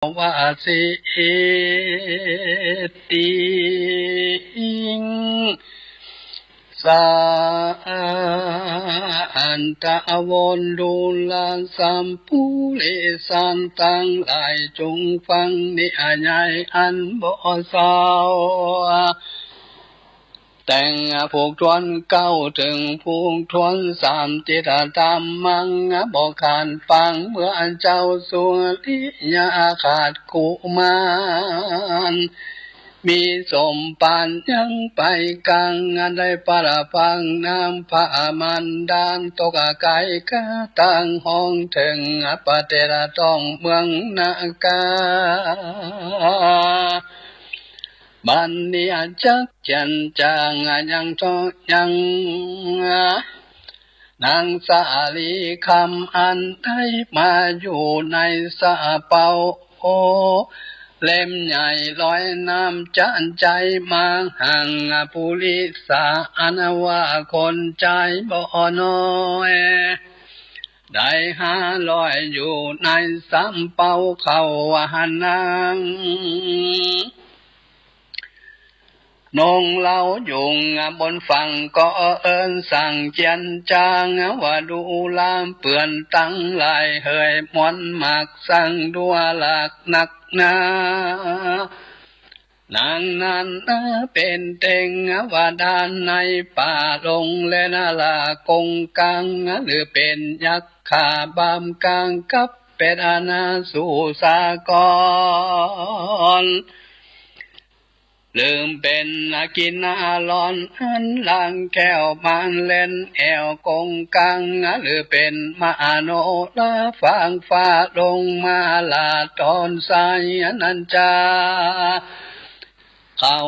วาสิติงสาอันตะวนดูลาสัมปุริสันตังหลายจงฟังนิอาญายอันบ่เศร้าแต่งผูกทวนเก้าถึงผูกทวนสามจิตตามมังบอกขานฟังเมื่อเจ้าสุริยาขาดกุมารมีสมปานยังไปกลางได้ปราฟังน้ำพระมันดานตกไก่กะตั้งห้องถึงปเตระต้องเมืองนากาบันนี้จักจันจางยังทอยังนางสาลีคำอันได้มาอยู่ในสาเปาโอเล่มใหญ่ลอยน้ำจันใจมาห่างปุริสาอนว่าคนใจบ่น้อยได้500อยู่ในสามเปาเขานางนงเล่ายุงบนฝั่งก็เอิญสั่งเจียนจางว่าดูลามเปื่อนตั้งหลายเฮยมวนหมากสั่งดัวหลักหนักนานางนั้นเป็นเต็งว่าด้านในป่าลงและนาลากงกังหรือเป็นยักษ์ขาบามกลางกับเป็นอนาสู่สากรลืมเป็นกินอาลอนอันลางแก้วมันเล่นแอวกงกังหรือเป็นมาโนลาฟางฟ้าลงมาลาตอนสายนันจาเขา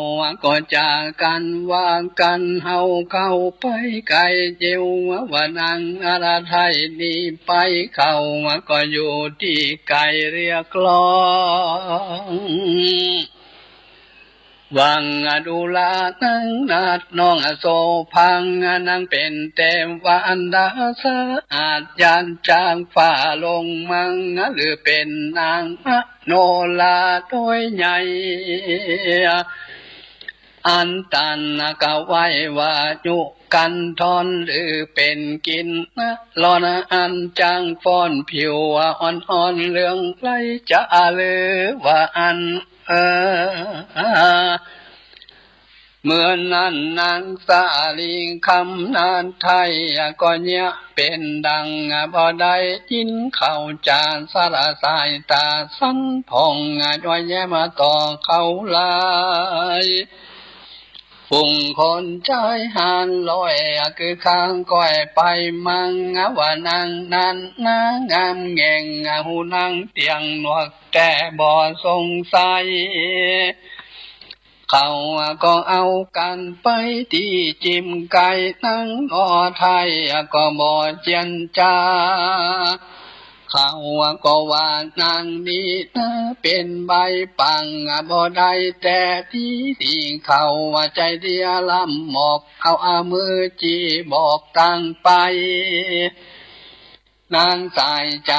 ก็จากกันว่ากันเฮาเข้าไปไกลเจียวว่านางอาราไทยนี่ไปเขาก็อยู่ที่ไกลเรียกร้องวังดูลานังนาดน้องโซพังนางเป็นเต็มวันดาสะอาดยานจางฝ่าลงมังหรือเป็นนางโนลาโดยใหญ่อันตันกะไว้ว่ายุกันทอนหรือเป็นกินลอนอันจางฟ้อนผิวอ่อนเรื่องไรจะหรือว่าอันเมื่อนั้นนางสาลีคำนานไทยก็เนี่ยเป็นดังบ่ได้ยินเข้าจานสารสายตาสันพองด้วยแย่มาต่อเขาลายปุ่งคนใจหานลอยคือข้างก้อยไปมังว่านางนั้นงามแง่งหูนางเตียงหนวกแต่บ่สงสัยเขาก็เอากันไปที่จิมไก่นั่งอไทยก็บ่เจียนจ้าเขาก็ว่านางนี้เป็นใบปังบ่ได้แต่ที่เขาใจเดียลำหมอกเอามือจีบอกตั้งไปนางสายใจ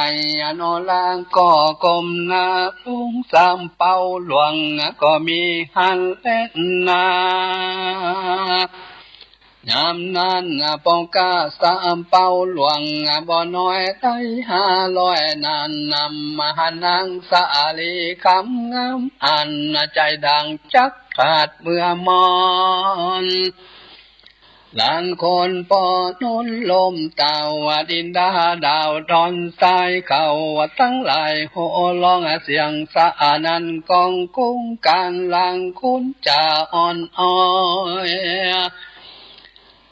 โนลางก็กลมหน้าลุงสามเป้าหลวงก็มีหันเล่นนายามนั้นปองกาสามเป้าหลวงบ่น้อยได้500นานนำมาหานางสาลีคำงามอันใจดังจักขาดเมื่อมอนหลานคนปอนุนลมเต่าดินดาดาวตอนสายเขาตั้งหลายโหร้องเสียงสะนันกองกุ้งการลังคุณจ่าอ่อนอ้อย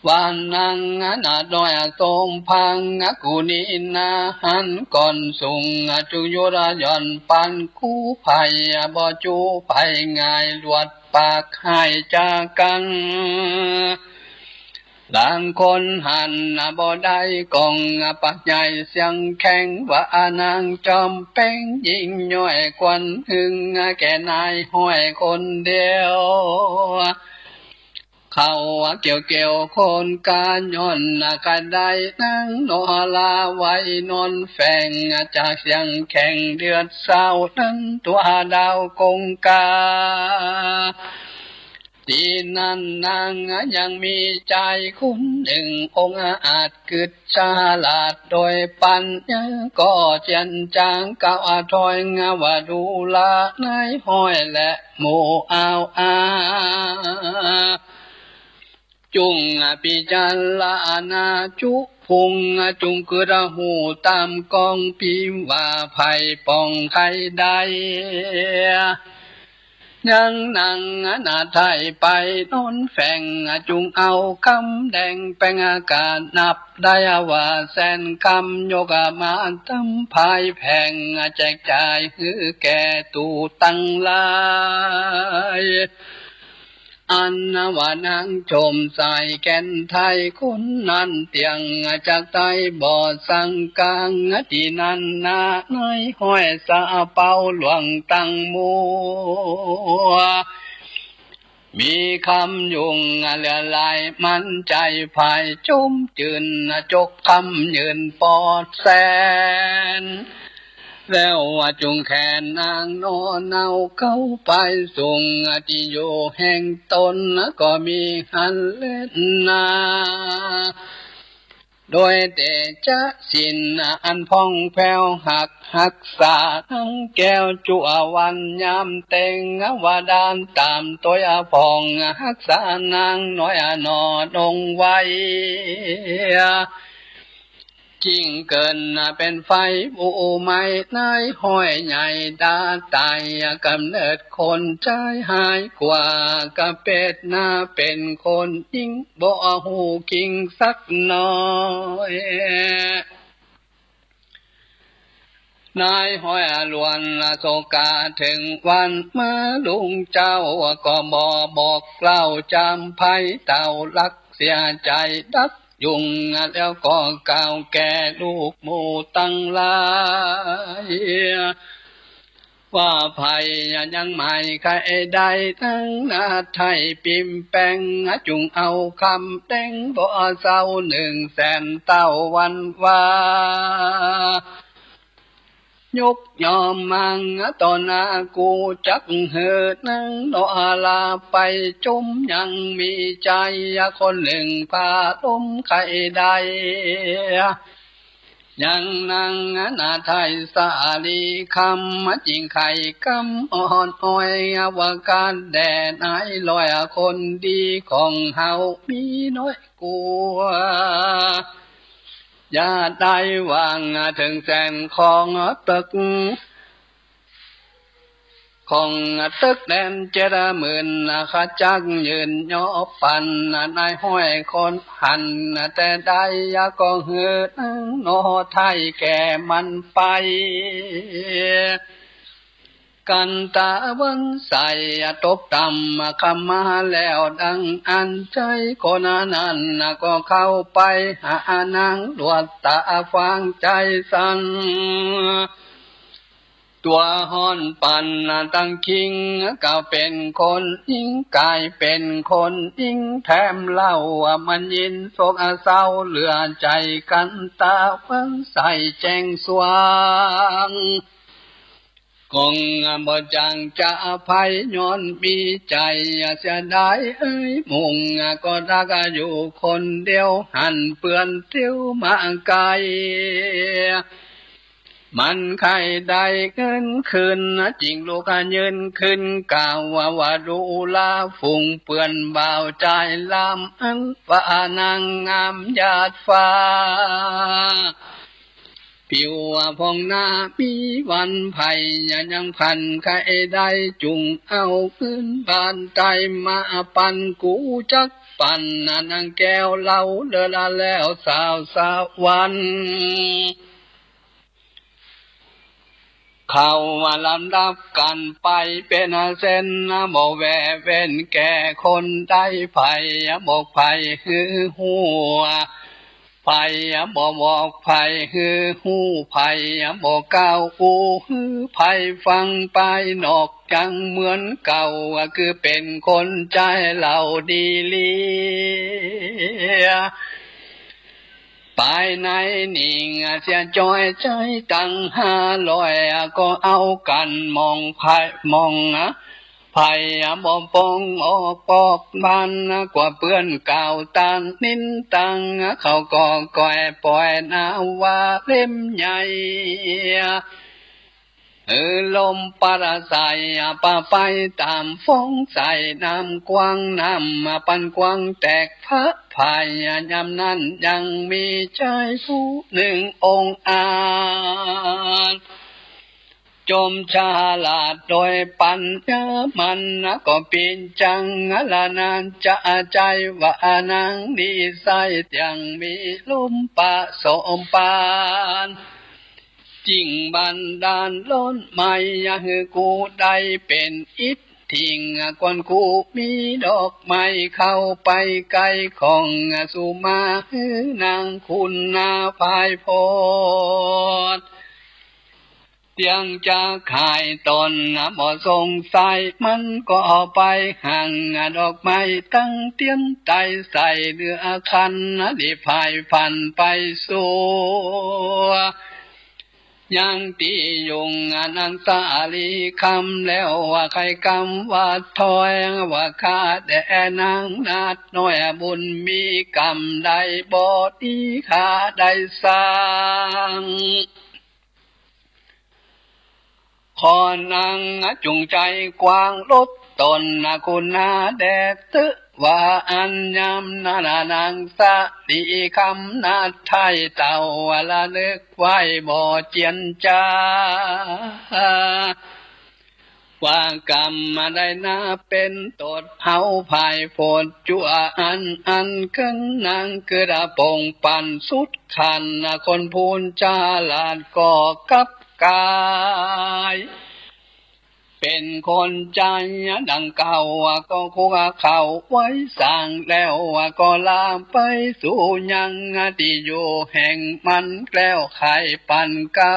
วันนังนาดอยทรงพังกุนีนาหันก่อนสุงจุยุรยอนปันคู่ภัยบ่จูภัยง่ายลวดปากให้จากกันหลางคนหันบ่ได้กองปักใหญ่เสียงแข็งว่านางจอมเป้งยิ่งย่อยกวนหึงแก่นายห้อยคนเดียว เขาเกี่ยวคนการย้อนกันได้นั่งนอลาไว้นอนแฝงจากเสียงแข่งเดือดเศร้านั้นตัวดาวกงกาที่นั่นนางยังมีใจคุณหนึ่งองค์อาจกึศฉลาดโดยปัญญาก็เจียนจางก้าวถอยวาดูลานายห้อยและหมู่เอาจุงปิจันลานาจุพุงจุงกระหูตามกองพิมว่าภัยปองไข่ได้ยังนั่งนาไทยไปนอนแฝงจุงเอาคำแดงแปลงอากาศนับได้ว่าแสนคำโยกมาตั้มภายแผงแจกจ่ายคือแก่ตูตั้งลายอันว่านางชมใส่แก่นไทยคุณนั้นเตียงจากไตบ่อสังกางที่นั่นนาในห้อยสาเป้าหลวงตั้งมัวมีคำยุงเหลือลายมันใจภายจุ้มจืนจกคำยืนปอดแสนแล้วจุงแขนนางนอนเอาเข้าไปส่งที่อยู่แห่งตนก็มีหันเล่นนาโดยแต่จะสินอันพองแผ้วหักษาทั้งแก้วจั่ววันยามเต็งวาดานตามตัวยพองหักษานางน้อยนอดงไว้จริงเกินเป็นไฟบูไม้นายห้อยใหญ่ดาตายกำเนิดคนใจหายกว่ากะเป็ดหน้าเป็นคนยิ่งบ่หูกิ่งสักน้อยนายห้อยลวนโศกาถึงวันมาลุงเจ้าก็บอกเล่าจำภัยเต่าลักเสียใจดักยุงแล้วก็ก้าวแก่ลูกหมู่ตั้งหลายว่าภัยยังไม่ใครได้ทั้งนาไทยปิมแปงจุงเอาคำแต่งบ่เศร้า100,000 เต้าวันว่ายกยอมมังตอนนากูจักเหิดนั่งนอลาไปจมยังมีใจคนหนึ่งพาล้มไข่ใดยังนั่งนาไทยสาลีคำจริงไข่กำอ่อนอ้อยว่าการแดดไอลอยคนดีของเฮามีน้อยกลัวอย่าได้วางถึงแสนของตึกแดน70,000ข้าจักยืนยอปันนายห้อยคนหันแต่ได้ก็เหือนั่งโนไทยแก่มันไปกันตาวันใสตบต่ำคำมาแล้วดังอันใจคนนั้นก็เข้าไปหานางหลวดตาฟังใจสั่นตัวห้อนปันตั้งคิงก็เป็นคนยิ่งกายเป็นคนยิ่งแถมเล่ามันยินโศกเศร้าเหลือใจกันตาวันใสแจ้งสว่างคงบ่จังจะอภัยย้อนมีใจเสียดายมุ่งก็รักอยู่คนเดียวหันเปื้อนเที่ยวมาไกลมันใครได้เงินคืนจริงลูกยืนขึ้นกล่าวว่าดูลาฝุ่งเปื้อนเบาใจลำอันว่านางงามหยาดฟ้าผิวพองหน้ามีวันไผ่ยังพันใครได้จุงเอาขึ้นบานใจมาปันกูจักปันนางแก้วเล่าเดินแล้วสาววันเขาลำดับกันไปเป็นเส้นบ่แวเว้นแก่คนได้ไผ่บอกไผ่คือหัว ภัยบ่บอกภัยฮือหูภัยบ่ก้าวอูฮือภัยฟังไปนอกจังเหมือนเก่าคือเป็นคนใจเราดีเลียไปไหนนิ่งเสียจอยใจตั้ง500ก็เอากันมองภัยมองภัยบ่ปองออกปอกบ้านกว่าเปื้อนเก่าตานนินตังเขาก็ก่อยปล่อยนาว่าเล่มใหญ่ลมปราศัยป่าไปตามฟ้องใส่น้ำกว้างน้ำปันกว้างแตกพระพายยามนั้นยังมีใจผู้หนึ่งองค์อาจจมฉลาดโดยปัญญามันก็ปีนจังละนานจะใจว่านางดีใสยังมีลมปะสมปานจริงบันดาลล้นไม่ฮือกูได้เป็นอิททิ้งก่อนกูมีดอกไม้เข้าไปไกลของสุมาฮือนางคุณนาภายโพธเตียงจะขายตนบ่สงสัยมันก็ไปห่างดอกไม้ตั้งเตียมไตใส่เนื้อคันได้พายพันไปสู่ยังตียุงนางสาลีคำแล้วว่าใครกำว่าถอยว่าข้าแต่นางนาดน้อยบุญมีกรรมใดบ่ดีข้าได้สร้างขอนางจุงใจกว้างลดตนคุณนาแดดตึว่าอันยำนานางสะดีคำนาไทยเต่าละนึกไว้บ่เจียนจาว่ากรรมได้นาเป็นตดเฮาภายโพดจัวอันขึ้นนางกระปงปันสุดขันคนพูนจาลาดก่อกับกายเป็นคนใจดังเก่าก็คุกเข่าไว้สั่งแล้วก็ลามไปสู่ยังที่อยู่แห่งมันแล้วไข่ปันเก้า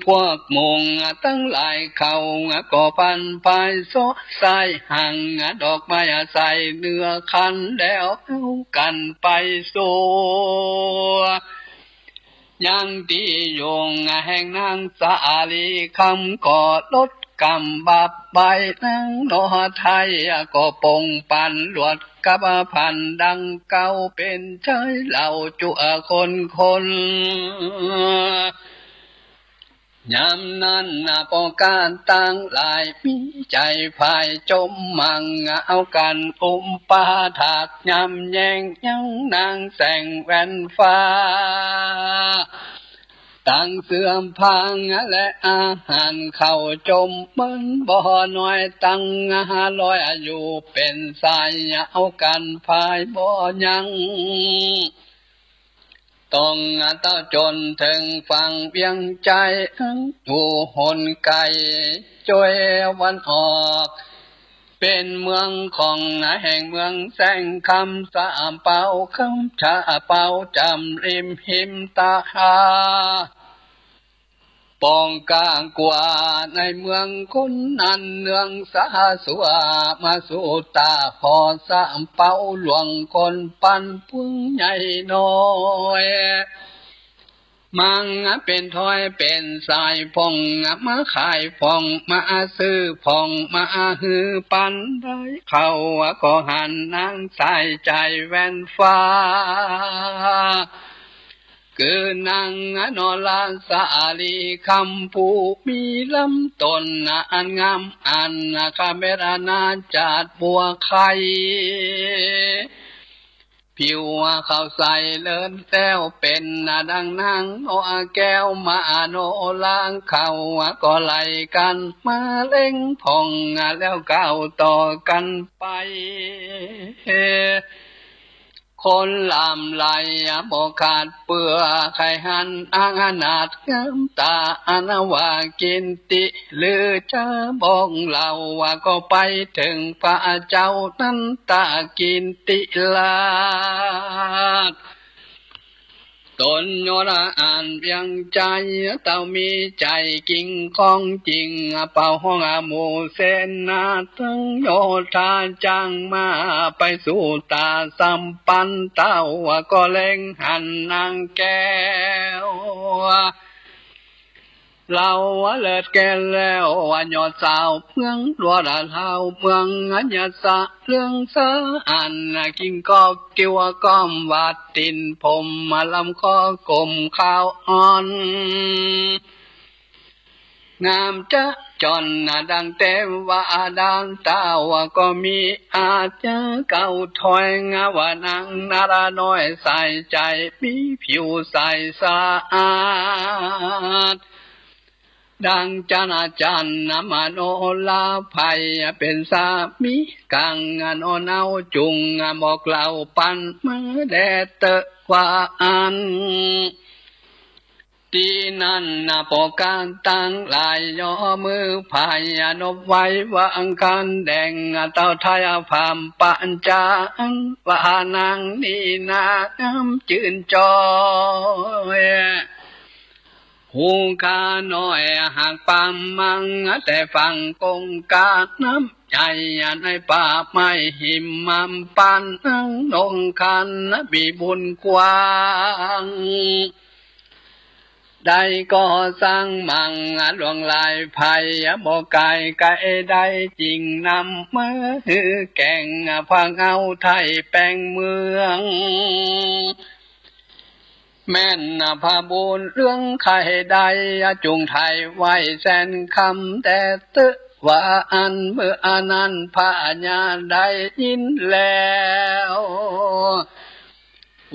พวกมงตั้งหลายเขาก็พันไปโซใส่ห่างดอกไม้ใส่เนื้อคันแล้วเอากันไปสู่ยังตียงแห่งนางสาลีคำก็ลดกำบับใบนางโนไทยก็ปงปันหลวดกับพันดังเก่าเป็นใจเหล่าจั่วคนยามนั้นปอการตั้งหลายมีใจภายจมมังเอากันปาถากยำแยงยังนางแสงแว่นฟ้าตั้งเสื่อมพังและอาหารเข้าจมมันบ่อน้อยตั้ง500อยู่เป็นสายเอากันภายบ่ยังต้องเต้าจนถึงฟังเพียงใจอยู่หนไกลจอยวันออกเป็นเมืองของแห่งเมืองแสงคำสามเป่าคำชาเป่าจำริมหิมตาปองกลางกว่าในเมืองคนนั้นเนืองสาสัวมาสู่ตาพอสามเป้าหลวงคนปันพึ่งใหญ่น้อยมังเป็นถอยเป็นสายพองมาขายพองมาซื้อพองมาฮือปันได้เข้าก็หันนางใส่ใจแว่นฟ้าคือนางนอลาสาลีคำผู้มีลำต้นอันงามอันคาเมรนาจาดบัวไข่ผิวเขาใส่เลินแต้วเป็นดังนางโนแก้วมาโนล้างเขาก็ไล่กันมาเล่งพองแล้วก้าวต่อกันไป คนลำไหลบกขาดเปื่อไข่หันอานาดงามตาอนาวากินติหรือจะบอกเล่าว่าก็ไปถึงพระเจ้านั้นตากินติลาดตนโยราอ่านเพียงใจเต้ามีใจกิ่งของจริงเป่าห้องหมู่เสนาทั้งโยธาจังมาไปสู่ตาสัมปันเต้าก็เล็งหันนางแก้วเราเลิศแก่แล้วยอดสาวเมืองรัวดาเท้าเมืองอัญญาสะเรื่องสะอันกิ่งก็กิ้วก้อมวาดตินผมมาลำคอกลมข้าวอ่อนงามจะจนดังเทวดาตาวก็มีอาจจะเก่าถอยงาวานางนาราน้อยใส่ใจมีผิวใสสะอาดดังจานาจันนามโนลาภัยเป็นสามีกังโนเนาจุงบอกเล่าปันมือแดดเตะกว่าอันตีนันปอการตั้งลายย่อมือพายนบไว้วางกันแดงเต้าไทยพามปัญจาว่านางนี่นางจื่นจอยหูกาหน่อยหากปังมังแต่ฟังกงกาน้ำใจในป่าไม่หิมมัมปันนงคันบีบุญกว้างได้ก็สร้างมังหลวงลายภัยบอกไก่ไก่ได้จริงนำมือแก่งพังเอาไทยแปลงเมืองแม่นพาบุญเรื่องใครใดจุงไทยไว้แสนคำแต่ตึว่าอันเมื่ออนันต์พระญาได้ยินแล้ว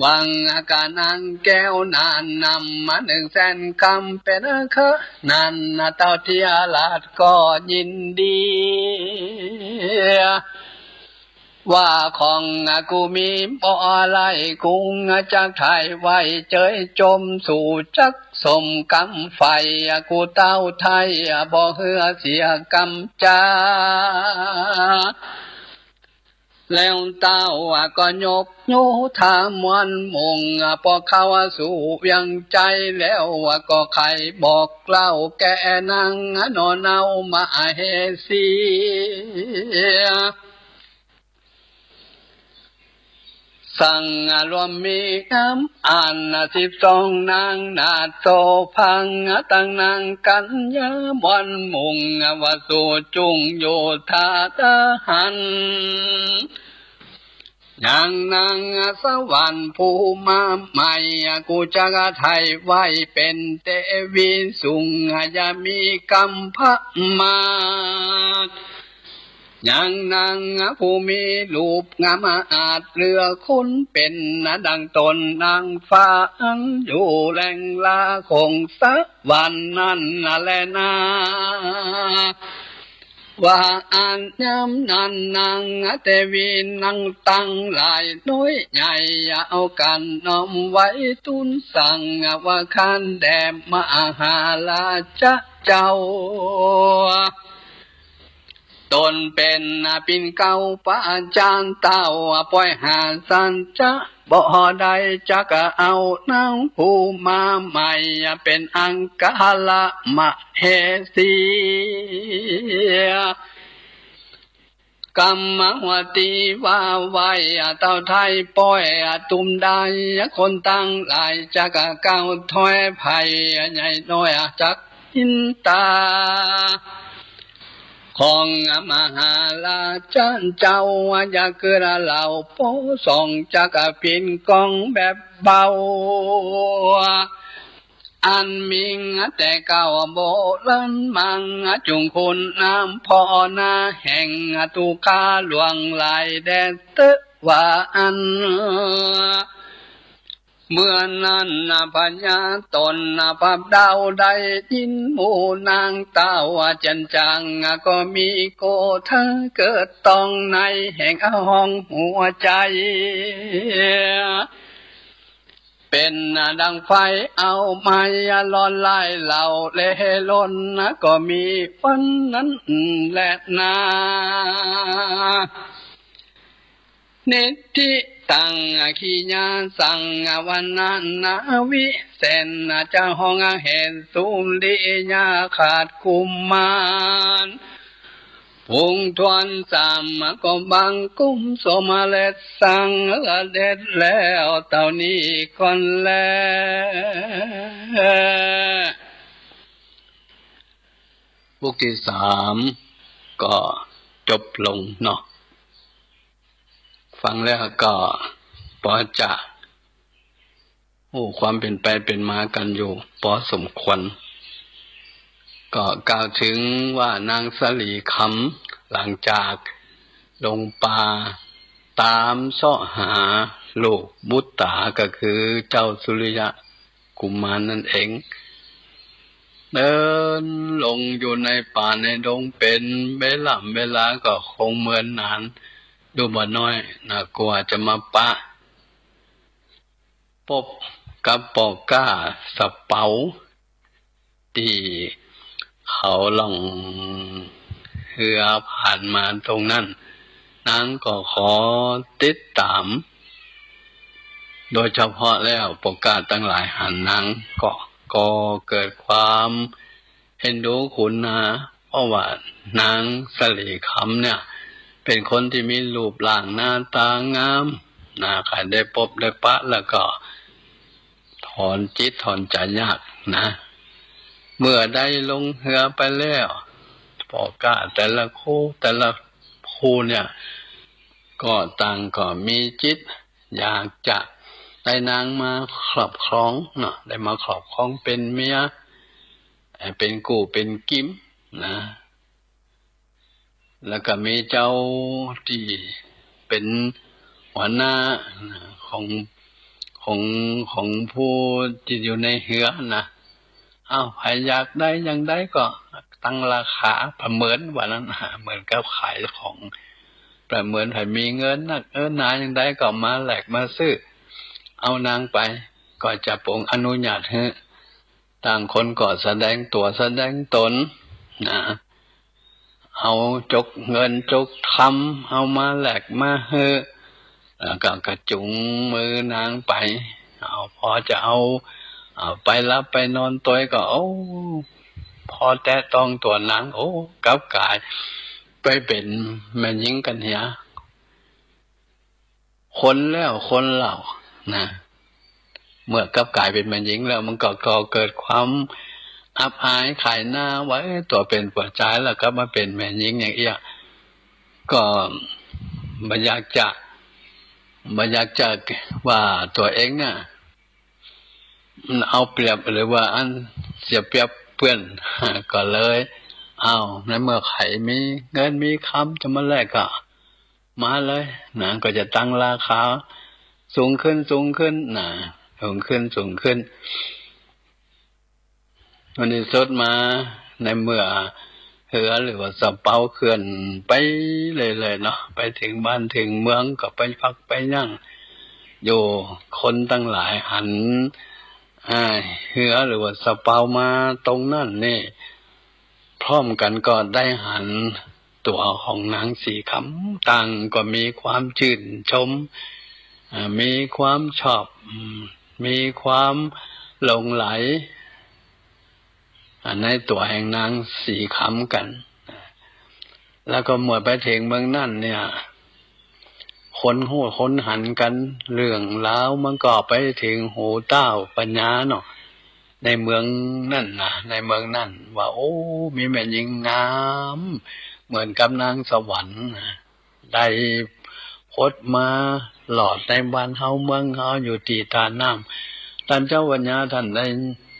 วังอาการนางแก้วนานนำมา100,000 คำเป็นคือนันเต้าเทียลาดก็ยินดีว่าของกูมีบ่อะไรกุงจากไทยไว้เจยจมสู่จักสมกำไฟกูเต้าไทยบ่เหือเสียกำจาแล้วเต้าก็ยกโยธามวนมงพอเข้าสู่ยังใจแล้วก็ใครบอกเล่าแกนางนอนเอามาเฮสีสั่งรวมมีคำอ่าน12 นางนาโตพังตั้งนางกัญญาบอนมุงวสุจุงโยธาทหารอย่างนางสวรรค์ผู้มาใหม่กูจะกไทยไว้เป็นเทวีสุงยามีกัมพมาอย่างนางผู้มีรูปงามอาจเรือคุณเป็นดังตนนางฟ้าอยู่แหล่งลาคงสวรรค์นั้นแลนาว่าอันยำนันนางเทวีนังตั้งหลายน้อยใหญ่เอากันน้อมไว้ตุนสั่งว่าคันแด่มหาราชเจ้าตนเป็นปิ่นเก่าปะจานเต้าปล่อยหาสันจะบ่ได้จักเอานางผู้มาใหม่เป็นอังกาลมเหสีกรรมวตีว่าไว้เต้าไทยป้อยตุ่มได้คนตั้งหลายจักเก่าถอยไผ่ใหญ่น้อยจักอินตาของมหาราชเจ้าอยากเกิดเหล่าโพส่องจักพินกองแบบเบาอันมิงแต่เก่าโบราณมังจุงคุณน้ำพอนาแห่งตุกาหลวงลายแดดเตว่าอัน เมื่อนั้นพญาตนพับดาวได้ยินหมู่นางเต้าจันจังก็มีโกเธอเกิดต้องในแห่งห้องหัวใจเป็นดังไฟเอาไม้ลอนไล่เหล่าเล่ล้นก็มีฝันนั้นแหละนานิติตังขีญาสังวันนาวิเสนจะห้องเห็นสุริยาขาดคุมมานพุงทวนสามก็บังกุมสมเล็ดสังละเด็ดแล้วเต่านี้คนแลบทที่3ก็จบลงเนาะฟังแล้วก็พอจะความเป็นไปเป็นมากันอยู่พอสมควรก็กล่าวถึงว่านางสลีคำหลังจากลงป่าตามเสาะหาลูกบุตตาก็คือเจ้าสุริยะกุมารนั่นเองเดินลงอยู่ในป่าในดงเป็นเวลาก็คงเหมือนนานดูบ่น้อยน่ากลัวจะมาปะพบกับปอก้าสะเปาที่เขาล่องเรือผ่านมาตรงนั้นนางก็ขอติดตามโดยเฉพาะแล้วปอก้าตั้งหลายหันนางก็เกิดความเอ็นดูคุณนะเพราะว่านางสลีคำเนี่ยเป็นคนที่มีรูปร่างหน้าตางามใครได้พบได้ปะแล้วก็ถอนจิตถอนใจยากนะเมื่อได้ลงเรือไปแล้วปอกาแต่ละคู่เนี่ยก็ต่างก็มีจิตอยากจะได้นางมาครอบครองเนาะได้มาครอบครองเป็นเมียเป็นกู่เป็นกิมนะแล้วก็มีเจ้าที่เป็นหัวหน้าของผู้ที่อยู่ในเหือนะใครอยากได้อย่างใดก็ตั้งราคาประเมินว่านั้นเหมือนกับขายของประเมินให้มีเงินนาอย่างใดก็มาแลกมาซื้อเอานางไปก็จะปรงอนุญาตให้ต่างคนก็แสดงตัวแสดงตนนะเอาจกเงินจกคำเอามาแลกมาเฮแล้วก็กระจุงมือนางไปพอจะเอาไปรับไปนอนตัวก็พอแตะต้องตัวนางกลับกลายไปเป็นแม่หญิงกันเหียคนแล้วคนเล่านะเมื่อกลับกลายเป็นแม่หญิงแล้วมันก็เกิดความอับอายขายหน้าไว้ตัวเป็นผัวใจแล้วก็มาเป็นแม่หญิงอย่างเอี้ยก็ไม่อยากจะว่าตัวเองเนี่ยเอาเปรียบหรือว่าอันเสียเปรียบเพื่อนก็เลยในเมื่อใครมีเงินมีคำจะมาแลกก็มาเลยนะก็จะตั้งราคาสูงขึ้นนะสูงขึ้นวันนี้สุดมาในเมื่อเหือหรือว่าสะเปาเคลื่อนไปเลยเนาะไปถึงบ้านถึงเมืองก็ไปพักไปนั่งอยู่คนตั้งหลายหันเหือหรือว่าสะเปามาตรงนั่นนี่พร้อมกันก็ได้หันตัวของนางสีคำต่างก็มีความชื่นชมมีความชอบมีความหลงไหลในตัวแห่งนางสีคำกันแล้วก็เมื่อไปถึงเมืองนั่นเนี่ยคนหันกันเรื่องราวมันก็ไปถึงหูเต้าปัญญาเนาะในเมืองนั่นว่ามีแม่หญิงงามเหมือนกับนางสวรรค์ได้พดมาหลอดในบ้านเฮาเมืองเฮาอยู่ที่ตาน้ำท่านเจ้าวัญญาท่านได้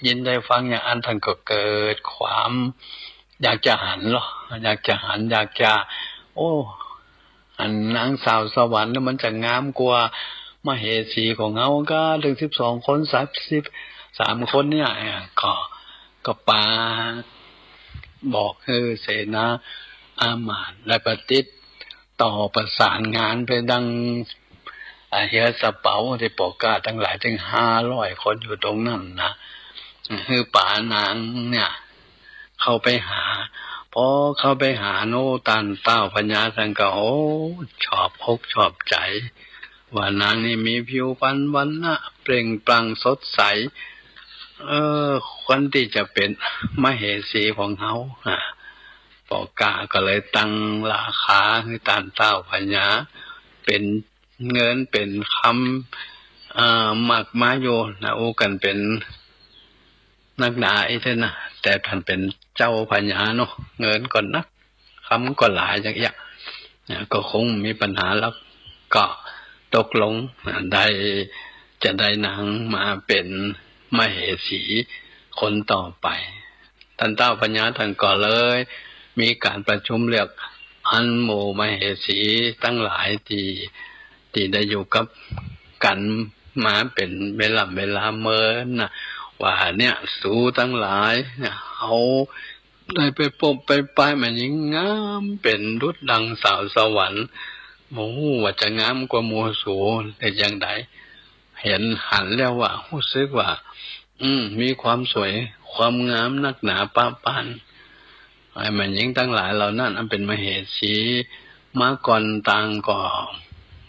ยินได้ฟังอย่างอันท่านก็เกิดความอยากจะหันอยากจะอันนางสาวสวรรค์มันจะงามกว่า มเหสีของเฮาก็ถึง12 คน33 คนเนี่ยก็ปาบอกคือเสนาอามาตย์และก็ติดต่อประสานงานไปดังเฮียสะเปาที่ปอกกาทั้งหลายถึง500 คนอยู่ตรงนั้นนะคือป่านางเนี่ยเข้าไปหาพอเข้าไปหาโนตันเต้าพญาสังกะโอ้ชอบอกชอบใจว่านางนี่มีผิวพรรณวรรณะเปล่งปลั่งสดใสคนที่จะเป็นมเหสีของเฮาปอกกาก็เลยตั้งราคาคือตันเต้าพญาเป็นเงินเป็นคำมักมาโยนะโอกันเป็นนักหนาไอ้เท่านะแต่ท่านเป็นเจ้าพญาเนาะเงินก่อนนักคำก็หลายอย่างก็คงมีปัญหาแล้วก็ตกลงจะได้นางมาเป็นมเหสีคนต่อไปท่านเต้าพญาท่านก็เลยมีการประชุมเรียกอันหมู่มเหสีตั้งหลายที่ได้อยู่กับกันมาเป็นเวลาเมินนะว่าเนี่ยสู้ทั้งหลายเอาได้ไปพบไปป้ายมันยิ่งงามเป็นดุจดังสาวสวรรค์โอ้ว่าจะงามกว่าหมู่สูแต่อย่างใดเห็นหันแล้วว่ารู้สึกว่ามีความสวยความงามนักหนาป้าปานไอ้มันยิ่งทั้งหลายเหล่านั้นอันเป็นมเหสีมาก่อนต่างก็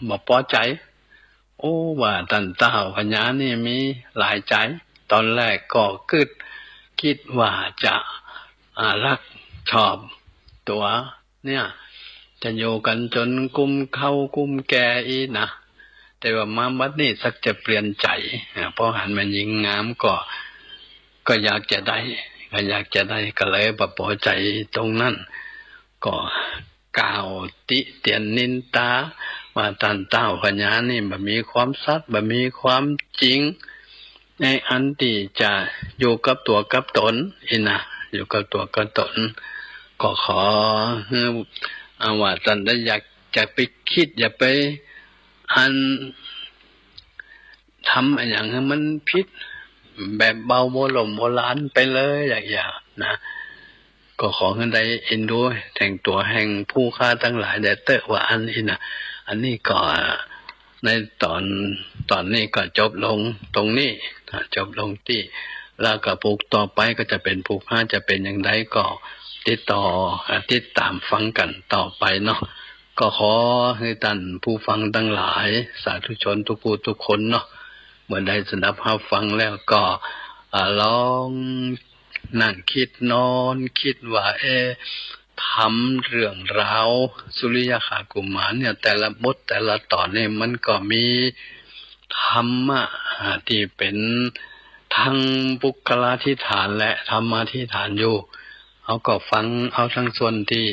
บ่พอใจโอ้ว่าท่านเต้าพญานี่มีหลายใจตอนแรกก็คิดว่าจะรักชอบตัวเนี่ยจะอยู่กันจนกุมเข้ากุมแก่อีนะแต่ว่ามาบัดนี้สักจะเปลี่ยนใจเพราะหันมันยิ่งงามก็อยากจะได้ก็เลยบ่พอใจตรงนั้นก็กล่าวติเตียนนินตาว่าท่านเต้าพญานี่บ่มีความสัตย์บ่มีความจริงในอันที่จะอยู่กับตัวกับตนนะอยู่กับตัวกับตนก็ขอว่าท่านได้อยากจะไปคิดอย่าไปอันทำอย่างให้มันผิดแบบเบาโบราณไปเลยอย่างนะก็ขอให้ได้เอ็นดูแต่งตัวแห่งผู้ฆ่าทั้งหลายแต่เตอว่าอันนี้ก็ในตอนนี้ก็จบลงตรงนี้จบลงที่แล้วก็ผูกต่อไปก็จะเป็นผูกผ้าจะเป็นอย่างไรก็ติดตามฟังกันต่อไปเนาะก็ขอให้ท่านผู้ฟังทั้งหลายสาธุชนทุกผู้ทุกคนเนาะเมื่อได้สดับรับฟังแล้วก็ลองนั่งคิดว่าทำเรื่องราวสุริยคากุมารเนี่ยแต่ละบทแต่ละตอนเนี่ยมันก็มีธรรมะที่เป็นทั้งบุคลาธิฐานและธรรมาธิฐานอยู่เขาก็ฟังเอาทั้งส่วนที่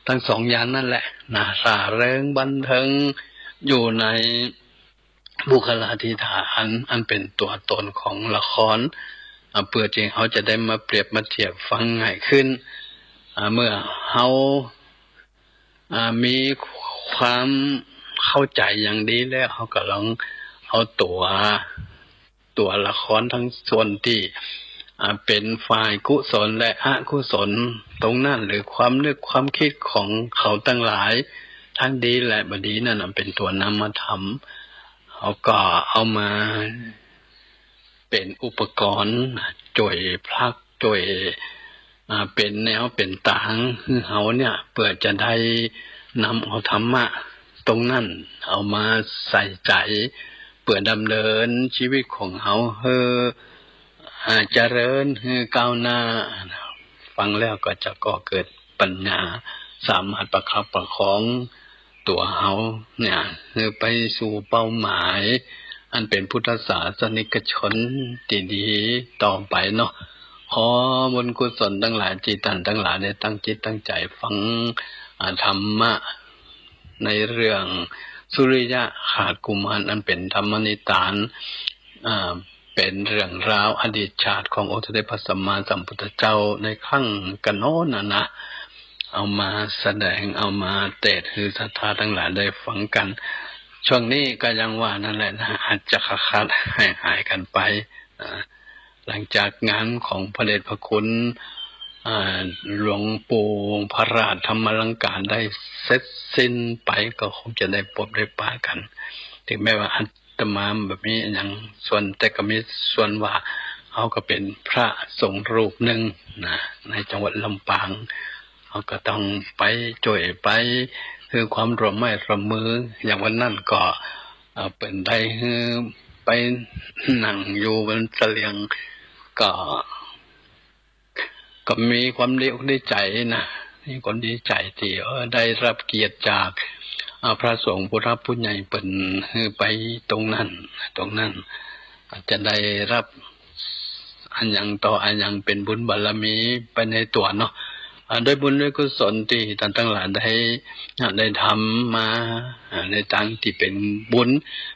ทั้งสองอย่างนั่นแหละนะร่าเริงบันเทิงอยู่ในบุคลาธิฐานอันเป็นตัวตนของละครเพื่อจริงเขาจะได้มาเปรียบมาเทียบฟังง่ายขึ้นเมื่อเขามีความเข้าใจอย่างดีแล้วเขาก็ลองเอาตัวละครทั้งส่วนที่เป็นฝ่ายกุศลและอกุศลตรงนั้นหรือความนึกความคิดของเขาตั้งหลายทั้งดีและบดีนั่นเป็นตัวนำมาทำเขาก็เอามาเป็นอุปกรณ์จ่วยพลักจ่วยเป็นแนวเป็นตางคือเขาเนี่ยเพื่อจะได้นำเอาธรรมะตรงนั้นเอามาใส่ใจเพื่อดำเนินชีวิตของเขาเจริญก้าวหน้าฟังแล้วก็จะก่อเกิดปัญญาสามารถประคับประคองตัวเขาเนี่ยไปสู่เป้าหมายอันเป็นพุทธศาสนิกชนดีๆต่อไปเนาะขอบุญกุศลทั้งหลายจิตตันทั้งหลายได้ตั้งจิตตั้งใจฟังธรรมะในเรื่องสุริยะขาดกุมารอันเป็นธรรมนิทานเป็นเรื่องราวอดีตชาติขององค์สมเด็จพระสัมมาสัมพุทธเจ้าในครั้งกันโน้นนะเอามาแสดงเอามาเทศน์ให้ศรัทธาทั้งหลายได้ฟังกัน ช่วงนี้ก็ยังว่านั่นแหละนะอาจจะขาดหายกันไปหลังจากงานของพระเดชพระคุณหลวงปู่พระราชธรรมลังการได้เสร็จสิ้นไปก็คงจะได้พบได้ปะกันถึงแม้ว่าอาตมาแบบนี้อย่างส่วนแต่ก็มีส่วนว่าเขาก็เป็นพระสงฆ์รูปหนึ่งนะในจังหวัดลำปางเขาก็ต้องไปช่วยไปคือความร่วมไม้ร่วมมืออย่างวันนั้นก็เป็นได้ไปนั่งอยู่บนเสลียงก็มีความดีใจนะมีความดีใจที่ได้รับเกียรติจากพระสงฆ์ผู้รับผู้ใหญ่เป็นไปตรงนั้นอาจจะได้รับอันยังต่ออันยังเป็นบุญบารมีไปในตัวเนาะด้วยบุญด้วยกุศลที่ท่านทั้งหลายได้ทำมาในทางที่เป็นบุญ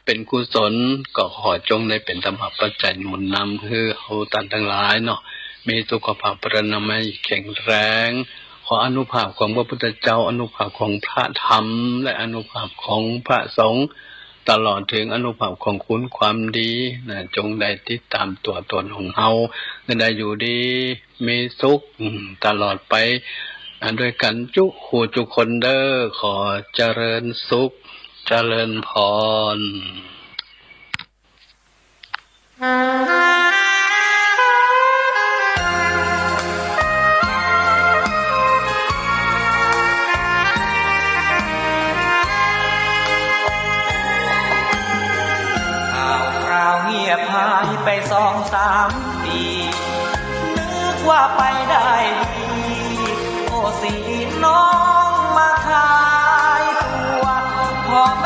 เป็นกุศลก็ขอจงได้เป็นธรรมปัจจัยหนุนนำคือเอาท่านทั้งหลายเนาะมีสุขภาพพรรณนามัยแข็งแรงขออนุภาพของพระพุทธเจ้าอนุภาพของพระธรรมและอนุภาพของพระสงฆ์ตลอดถึงอนุภาพของคุณความดีนะจงได้ติดตามตัวตนของเฮาได้อยู่ดีมีสุขตลอดไปด้วยกันจุกคนเด้อขอเจริญสุขเจริญพรหายไป2-3 ปีนึกว่าไปได้ดีโอ้สีน้องมาขายตัวพ่อแม่